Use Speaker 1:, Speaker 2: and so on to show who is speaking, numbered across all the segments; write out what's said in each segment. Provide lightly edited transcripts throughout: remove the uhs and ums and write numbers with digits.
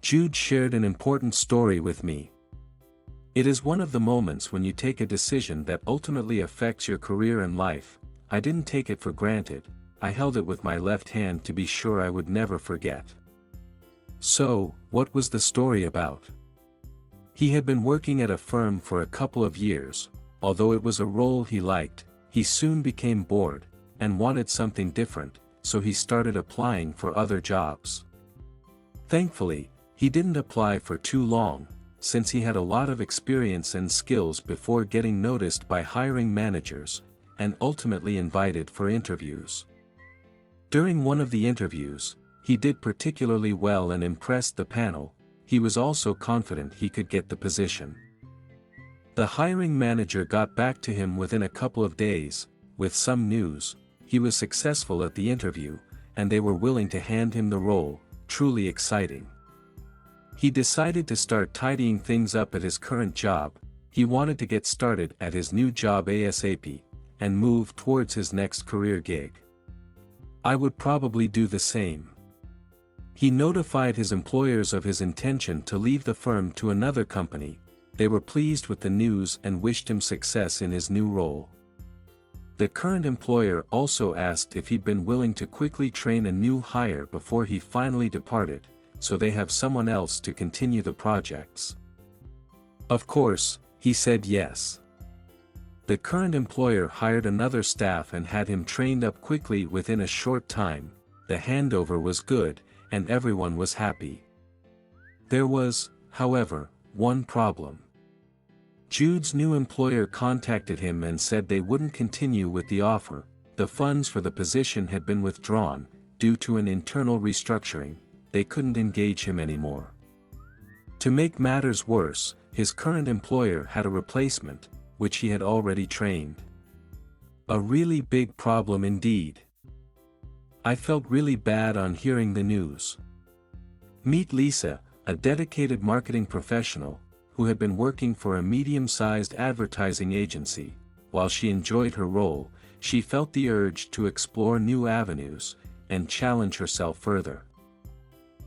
Speaker 1: Jude shared an important story with me. It is one of the moments when you take a decision that ultimately affects your career and life. I didn't take it for granted, I held it with my left hand to be sure I would never forget. So, what was the story about? He had been working at a firm for a couple of years. Although it was a role he liked, he soon became bored, and wanted something different, so he started applying for other jobs. Thankfully, he didn't apply for too long, since he had a lot of experience and skills before getting noticed by hiring managers, and ultimately invited for interviews. During one of the interviews, he did particularly well and impressed the panel. He was also confident he could get the position. The hiring manager got back to him within a couple of days, with some news. He was successful at the interview, and they were willing to hand him the role. Truly exciting. He decided to start tidying things up at his current job. He wanted to get started at his new job ASAP, and move towards his next career gig. I would probably do the same. He notified his employers of his intention to leave the firm to another company. They were pleased with the news and wished him success in his new role. The current employer also asked if he'd been willing to quickly train a new hire before he finally departed, so they have someone else to continue the projects. Of course, he said yes. The current employer hired another staff and had him trained up quickly within a short time. The handover was good, and everyone was happy. There was, however, one problem. Jude's new employer contacted him and said they wouldn't continue with the offer. The funds for the position had been withdrawn. Due to an internal restructuring, they couldn't engage him anymore. To make matters worse, his current employer had a replacement, which he had already trained. A really big problem indeed. I felt really bad on hearing the news. Meet Lisa, a dedicated marketing professional, who had been working for a medium-sized advertising agency. While she enjoyed her role, she felt the urge to explore new avenues, and challenge herself further.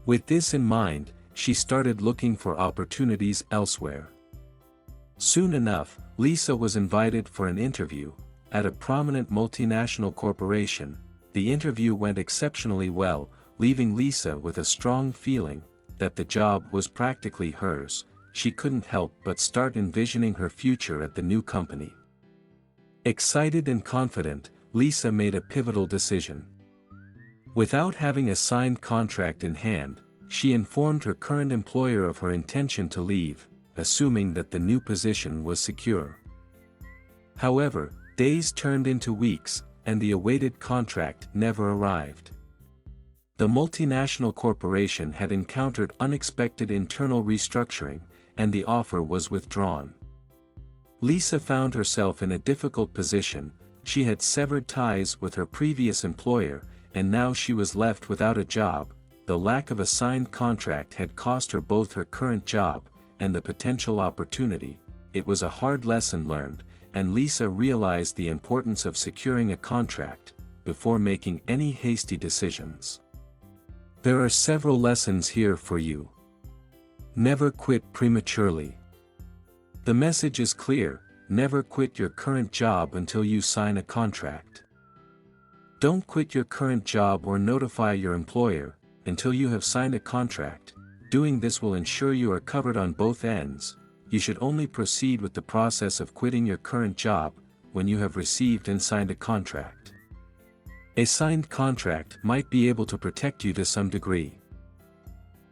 Speaker 1: With this in mind, she started looking for opportunities elsewhere. Soon enough, Lisa was invited for an interview, at a prominent multinational corporation. The interview went exceptionally well, leaving Lisa with a strong feeling that the job was practically hers. She couldn't help but start envisioning her future at the new company. Excited and confident, Lisa made a pivotal decision. Without having a signed contract in hand, she informed her current employer of her intention to leave, assuming that the new position was secure. However, days turned into weeks, and the awaited contract never arrived. The multinational corporation had encountered unexpected internal restructuring, and the offer was withdrawn. Lisa found herself in a difficult position. She had severed ties with her previous employer, and now she was left without a job. The lack of a signed contract had cost her both her current job, and the potential opportunity. It was a hard lesson learned, and Lisa realized the importance of securing a contract, before making any hasty decisions. There are several lessons here for you. Never quit prematurely. The message is clear: never quit your current job until you sign a contract. Don't quit your current job or notify your employer until you have signed a contract. Doing this will ensure you are covered on both ends. You should only proceed with the process of quitting your current job when you have received and signed a contract. A signed contract might be able to protect you to some degree.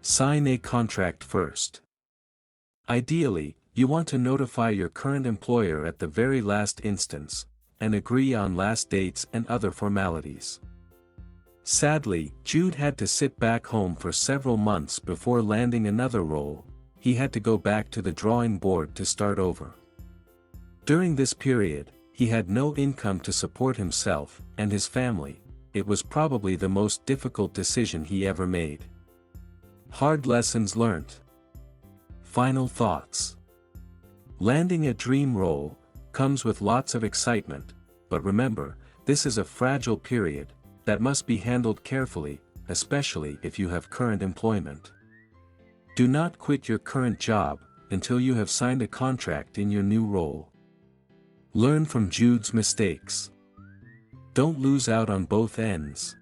Speaker 1: Sign a contract first. Ideally, you want to notify your current employer at the very last instance, and agree on last dates and other formalities. Sadly, Jude had to sit back home for several months before landing another role. He had to go back to the drawing board to start over. During this period, he had no income to support himself and his family. It was probably the most difficult decision he ever made. Hard lessons learned. Final thoughts. Landing a dream role comes with lots of excitement, but remember, this is a fragile period that must be handled carefully, especially if you have current employment. Do not quit your current job until you have signed a contract in your new role. Learn from Jude's mistakes. Don't lose out on both ends.